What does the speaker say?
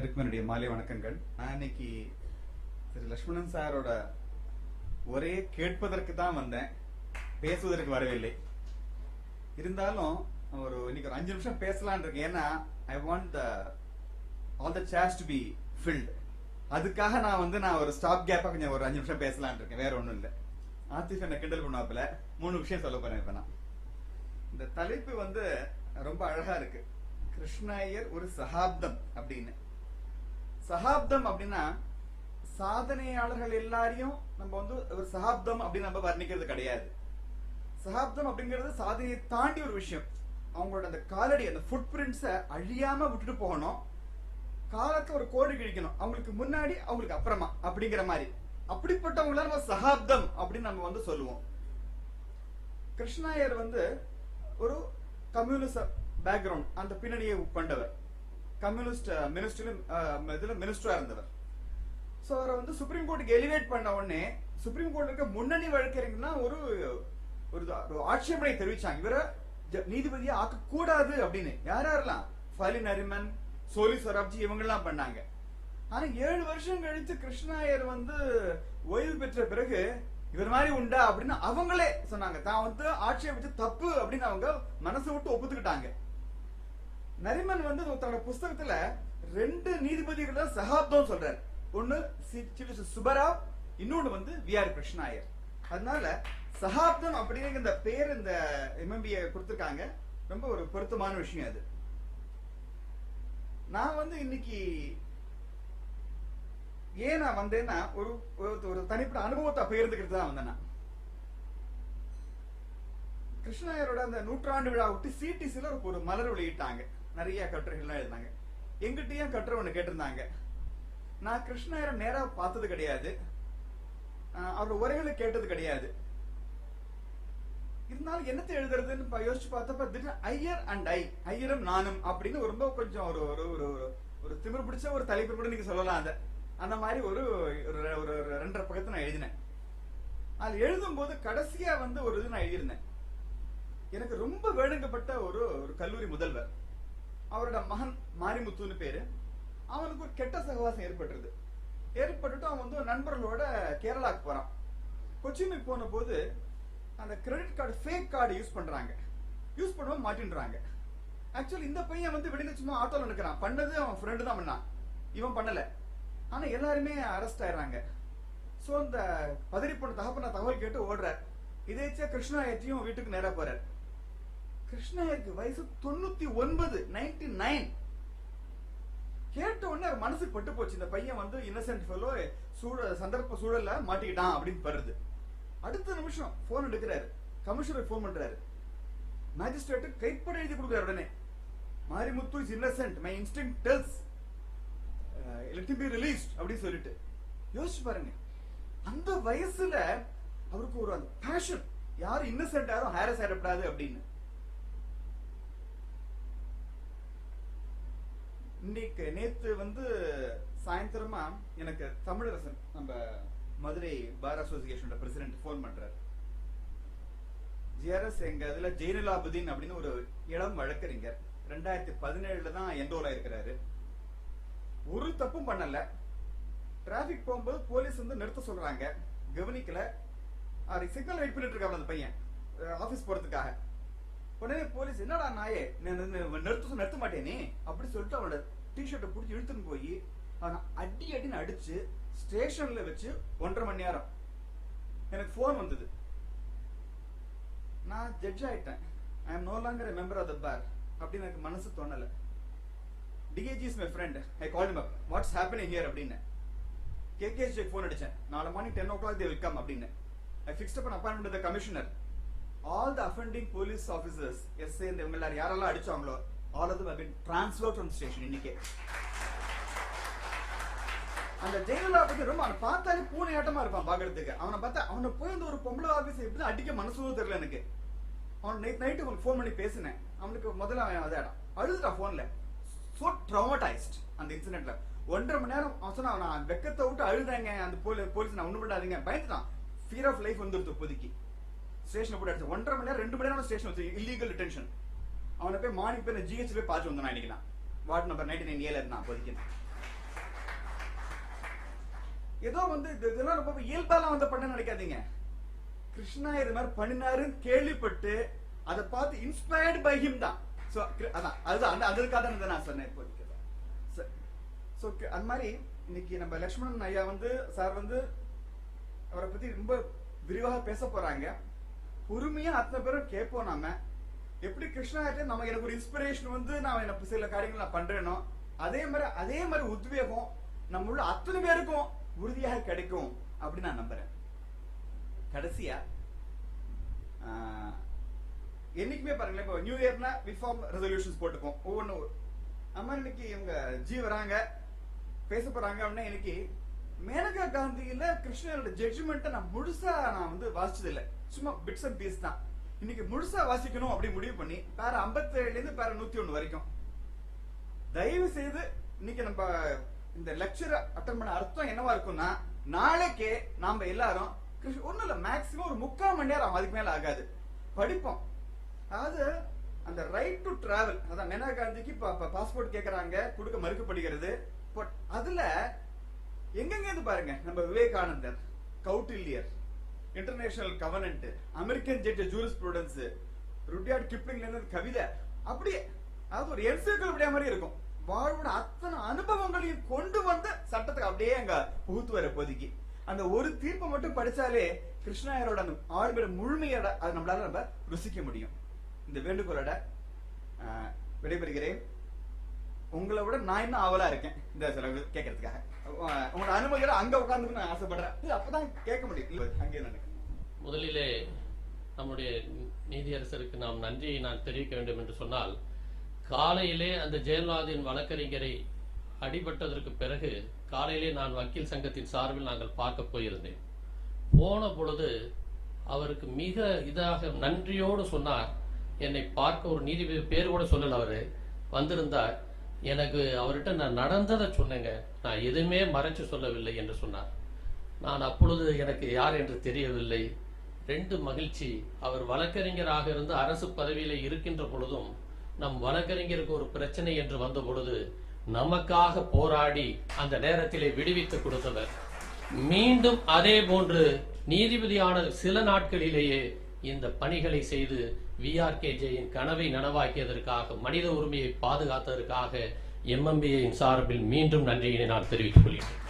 அனைவருக்கும் என்னுடைய மாலை வணக்கங்கள். நான் இன்னைக்கு திரு லட்சுமணன் சாரோட ஒரே கேட்பதற்கு தான் வந்தேன், பேசுவதற்கு வரவில்லை. இருந்தாலும் இன்னைக்கு ஒரு 5 நிமிஷம் பேசலான் இருக்கேன். ஏன்னா I want all the chairs to be filled. அதுக்காக நான் ஒரு ஸ்டாப் கேப்பா கொஞ்சம் ஒரு 5 நிமிஷம் பேசலான் இருக்கேன், வேற ஒன்றும் இல்லை. ஆத்திஃப் என்ன கிண்டல் பண்ணுவாப்புல 3 விஷயம் சொல்ல போறேன். இப்ப நான் இந்த தலைப்பு ரொம்ப அழகா இருக்கு. கிருஷ்ணய்யர் ஒரு சகாப்தம் அப்படின்னு. சகாப்தம் அப்படின்னா சாதனையாளர்கள் எல்லாரையும் நம்ம ஒரு சகாப்தம் அப்படின்னு நம்ம வர்ணிக்கிறது கிடையாது. சகாப்தம் அப்படிங்கிறது சாதனையை தாண்டி ஒரு விஷயம். அவங்களோட அந்த காலடி, அந்த ஃபுட் பிரிண்ட்ஸை அழியாம விட்டுட்டு போகணும். காலத்தை ஒரு கோடு கிழிக்கணும், அவங்களுக்கு முன்னாடி அவங்களுக்கு அப்புறமா அப்படிங்கிற மாதிரி. அப்படிப்பட்டவங்கள நம்ம சகாப்தம் அப்படின்னு நம்ம சொல்லுவோம். கிருஷ்ணய்யர் ஒரு கம்யூனிஸ்ட் பேக்ரவுண்ட், அந்த பின்னணியை கொண்டவர். கம்யூனிஸ்ட் மினிஸ்டரா இருந்தவர். சோ அவரை சுப்ரீம் கோர்ட்டுக்கு எலிவேட் பண்ண உடனே சுப்ரீம் கோர்ட்டுக்கு முன்னணி வழக்கறிஞர்னா ஒரு ஆட்சேபனை தெரிவிச்சாங்க, இவரை நீதிபதியா ஆக்க கூடாது அப்படின்னு. யாரெல்லாம்? ஃபலி நரிமன், சோலி சொராப்ஜி இவங்கெல்லாம் பண்ணாங்க. ஆனா 7 வருஷம் கழிச்சு கிருஷ்ணய்யர் ஓய்வு பெற்ற பிறகு இவர் மாதிரி உண்டா அப்படின்னு அவங்களே சொன்னாங்க. தான் ஆட்சேபிச்சு தப்பு அப்படின்னு அவங்க மனசு விட்டு ஒப்புத்துக்கிட்டாங்க. நரிமன் தன்னோட புஸ்தகத்துல 2 நீதிபதிகளை சகாப்தம் சொல்றாரு. ஒன்னு சுப்பராவ், இன்னொன்னு வி.ஆர். கிருஷ்ணய்யர். அதனால சகாப்தம் அப்படிங்கிற இந்த பேர் இந்த எம்எம்பியை கொடுத்திருக்காங்க. ரொம்ப ஒரு பொருத்தமான விஷயம் அது. நான் இன்னைக்கு ஏன் நான் வந்தேன்னா ஒரு தனிப்பட்ட அனுபவத்தை பகிர்ந்துக்கிட்டு தான் வந்தேன். கிருஷ்ணய்யரோட அந்த 100ஆண்டு விழா விட்டு சிடிசில ஒரு மலர் வெளியிட்டாங்க. நிறைய கட்டுரைகள்லாம் எழுதினாங்க. எங்கிட்டயும் கட்டுரை ஒண்ணு கேட்டிருந்தாங்க. நான் கிருஷ்ணய்யரை நேரா பார்த்தது கிடையாது, அவரோட உரைகளை கேட்டது கிடையாது. இருந்தாலும் என்னத்தை எழுதுறதுன்னு யோசிச்சு பார்த்தப்ப ஐயர் அண்ட் ஐயரும் நானும் அப்படின்னு ரொம்ப கொஞ்சம் ஒரு திமிர் பிடிச்ச ஒரு தலைப்பு கூட நீங்க சொல்லலாம். அந்த மாதிரி ஒரு 2.5 பக்கத்தை நான் எழுதினேன். அது எழுதும் போது கடைசியா ஒரு இது நான் எழுதியிருந்தேன். எனக்கு ரொம்ப வேணுங்கப்பட்ட ஒரு கல்லூரி முதல்வர், அவரோட மகன் மாரிமுத்துன்னு பேரு. அவனுக்கு ஒரு கெட்ட சகவாசம் ஏற்பட்டுட்டு அவன் நண்பர்களோட கேரளாக்கு போறான். கொச்சினுக்கு போன போது அந்த credit card, fake card use பண்றாங்க. யூஸ் பண்ணுவோம் மாட்டின்றாங்க. ஆக்சுவலி இந்த பையன் வெளியில சும்மா ஆட்டோல நிக்கிறான். பண்ணது அவன் ஃப்ரெண்டு தான் பண்ணான், இவன் பண்ணல. ஆனா எல்லாருமே அரெஸ்ட் ஆயிடுறாங்க. சோ இந்த பதறி போன தகப்பன தகவல் கேட்டு ஓடுறார். இதேச்சா கிருஷ்ணய்யரையும் வீட்டுக்கு நேரா போறார். கிருஷ்ணய்யருக்கு வயசு 99. கேட்ட உடனே மனசுக்கு பட்டு போச்சு. இந்த பையன் இன்னசென்ட் ஃபெலோ, சந்தர்ப்ப சூழல்ல மாட்டிக்கிட்டான் அப்படின்னு படுறது. அடுத்த நிமிஷம் போன் எடுக்கிறாரு, கமிஷனர் போன் பண்றாரு. மேஜிஸ்ட்ரேட் கைப்பட எழுதி கொடுக்கிறார். உடனே Marimuthu is innocent, my instinct tells let him be released அப்படின்னு சொல்லிட்டு. யோசிச்சு பாருங்க, அந்த வயசுல அவருக்கு ஒரு அந்த பேஷன், யாரும் இன்னசென்ட் யாரும் ஹாரஸ் ஆயிடக்கூடாது அப்படின்னு. இன்னைக்கு நேத்து சாயந்தரமா எனக்கு தமிழரசன், நம்ம மதுரை பார் அசோசியேஷனோட பிரசிடென்ட் போன் பண்றாரு. ஜிஆர்எஸ் எங்க இதுல ஜெயினுலாபுதீன் அப்படின்னு ஒரு இளம் வழக்கறிஞர் 2017 தான் என்ரோல் ஆயிருக்கிறாரு. ஒரு தப்பும் பண்ணல. டிராபிக் போகும்போது போலீஸ் நிறுத்த சொல்றாங்க, கவனிக்கல. சிக்னல் வெயிட் பண்ணிட்டு இருக்காங்க அந்த பையன் ஆபீஸ் போறதுக்காக. உடனே போலீஸ், என்னடா நாயே நிறுத்த மாட்டேன் நீ அப்படி சொல்லிட்டு அவனோட டிஷர்ட்டை பிடிச்சி இழுத்துன்னு போய் அவனை அடின்னு அடிச்சு ஸ்டேஷன்ல வச்சு 1.5 மணி நேரம். எனக்கு போன் வந்தது. நான் ஜட்ஜ் ஆயிட்டேன். I am no longer a member of the bar அப்படின்னு எனக்கு மனசு தோணல. DAG is my friend. I called him up. What's happening here அப்படின்னு. KKS phone அடிச்சேன். நாளை morning 10 o'clock they will come அப்படின்னு. I fixed up an appointment with the commissioner. All the offending police officers, SA and இவங்க யாரெல்லாம் அடிச்சாங்களோ all of them have been transferred from the station இன்னைக்கு. அந்த ஜெயிலா பத்தி ரொம்ப அவனை பார்த்தாலே பூனை ஆட்டமா இருப்பான் பாக்குறதுக்கு. அவனை போய் ஒரு பொம்பளை ஆபீஸ் எப்படி அடிக்க மனசும் தெரியல எனக்கு. அவன் நைட்டு உங்களுக்கு போன் பண்ணி பேசினேன். அவனுக்கு முதல்ல அவன் அழுதுட்டான் போன்ல. So traumatized அந்த இன்சிடென்ட்ல. 1.5 மணி நேரம் அவன் சொன்னா, நான் வெக்கத்தை விட்டு அழுதாங்க. அந்த போலீஸ் நான் ஒண்ணும் பண்ணாதீங்க பயந்துட்டான். ஃபியர் ஆஃப் லைஃப் வந்துருது இப்போதைக்கு. ஸ்டேஷன் போட்டு அடிச்சு 1.5 மணி நேரம் 2 மணி நேரம் ஸ்டேஷன் வச்சு இல்லீகல் டிடென்ஷன். அவனை போய் மார்னிங் போய் ஜிஹெச் போய் பார்த்து வந்தான். இன்னைக்கு நான் வார்டு நம்பர் 99A இருந்தான் அப்போதைக்கு. ஏதோ வந்து இதெல்லாம் ரொம்ப இயல்பாலாம் வந்து பண்ண நினைக்காதீங்க. கிருஷ்ணா இது மாதிரி பண்ணினாருன்னு கேள்விப்பட்டு அதை பார்த்து இன்ஸ்பயர்டு பை ஹிம் தான். சோ அதான் அதுதான் அதுக்காக தான் நான் சொன்னேன் இப்போதைக்கு. சோ அந்த மாதிரி இன்னைக்கு நம்ம லட்சுமணன் ஐயா வந்து சார் வந்து அவரை பத்தி ரொம்ப விரிவாக பேச போறாங்க. பொறுமையா அத்தனை பேரும் கேட்போம். நாம எப்படி கிருஷ்ணா நம்ம எனக்கு ஒரு இன்ஸ்பிரேஷன் வந்து நான் எனக்கு சில காரியங்கள் நான் பண்றேனோ அதே மாதிரி உத்வேகம் நம்ம உள்ள அத்தனை பேருக்கும் உறுதியாக கிடைக்கும் அப்படின்னு நான் நம்புறேன். கடைசியா என்னைக்குமே பாருங்களேன், இப்போ நியூ இயர்னா வி ஃபார்ம் ரெசல்யூஷன்ஸ் போட்டுப்போம் ஒவ்வொன்றும். அம்மா இன்னைக்கு இவங்க ஜி வராங்க பேச போறாங்க அப்படின்னா, இன்னைக்கு மேனகா காந்தியில கிருஷ்ணரோட ஜட்ஜ்மெண்ட்டை நான் முழுசா வந்து வாசிச்சது இல்லை, சும்மா பிட்ஸ் அண்ட் பீஸ் தான். இன்னைக்கு முழுசா வாசிக்கணும் அப்படி முடிவு பண்ணி பேர 57 இருந்து பேர 101 வரைக்கும். தயவு செய்து இன்னைக்கு நம்ம இந்த லெக்சர் அட்டன் பண்ண அர்த்தம் என்னவா இருக்கும்னா, நாளைக்கே நாம எல்லாரும் ஒண்ணும் இல்ல, மேக்சிமம் ஒரு 3/4 மணி நேரம் அதுக்கு மேல ஆகாது படிப்போம். அதாவது அந்த ரைட் டு டிராவல், அதான் மேனகா காந்திக்கு பாஸ்போர்ட் கேட்கறாங்க, கொடுக்க மறுக்கப்படுகிறது. பட் அதுல எங்கெங்க இருந்து பாருங்க, நம்ம Vivekanandar, Kautilyar, international governance, American jet jurisprudence, Rudyard கிப்ளிங்ல இருந்து கவிதை, அப்படியே அதாவது ஒரு என்சைக்ளோபீடியா மாதிரி இருக்கும். வாழ்வோட அத்தனை அனுபவங்களையும் கொண்டு வந்து சட்டத்துக்கு அப்படியே அங்க புகுத்து வர இப்போதைக்கு. அந்த ஒரு தீர்ப்பை மட்டும் படிச்சாலே கிருஷ்ணாயரோட அந்த ஆளுமையோட முழுமையோட அது நம்மளால நம்ம ருசிக்க முடியும். இந்த வேண்டுகோளோட விடைபெறுகிறேன். உங்களை விட நான் இன்னும் ஆவலா இருக்கேன் இந்த சில கேட்கறதுக்காக. உங்களோட அனுமதியோட அங்க உட்கார்ந்து நான் ஆசைப்படுறேன். அப்பதான் கேட்க முடியும். அங்கே முதலிலே நம்முடைய நீதியரசருக்கு நாம் நன்றியை நான் தெரிவிக்க வேண்டும் என்று சொன்னால், காலையிலே அந்த ஜெயலலிதாவின் வழக்கறிஞரை அடிபட்டதற்கு பிறகு காலையிலே நான் வக்கீல் சங்கத்தின் சார்பில் நாங்கள் பார்க்க போயிருந்தேன். போன பொழுது அவருக்கு மிக இதாக நன்றியோடு சொன்னார். என்னை பார்க்க ஒரு நீதிபதி பேர் கூட சொல்லல, அவரு வந்திருந்தார். எனக்கு அவர்கிட்ட நான் நடந்ததை சொன்னேங்க, நான் எதுவுமே மறைச்சு சொல்லவில்லை என்று சொன்னார். நான் அப்பொழுது எனக்கு யார் என்று தெரியவில்லை. 2 மகிழ்ச்சி. அவர் வழக்கறிஞராக இருந்து அரசு பதவியில இருக்கின்ற பொழுதும், நம் வழக்கறிஞருக்கு ஒரு பிரச்சனை என்று வந்த பொழுது நமக்காக போராடி அந்த நேரத்திலே விடுவித்து கொடுத்தவர். மீண்டும் அதே போன்று நீதிபதியான சில நாட்களிலேயே இந்த பணிகளை செய்து VRKJயின் கனவை நனவாக்கியதற்காக, மனித உரிமையை பாதுகாத்ததற்காக MMBAயின் சார்பில் மீண்டும் நன்றியினை நான் தெரிவித்துக் கொள்கிறேன்.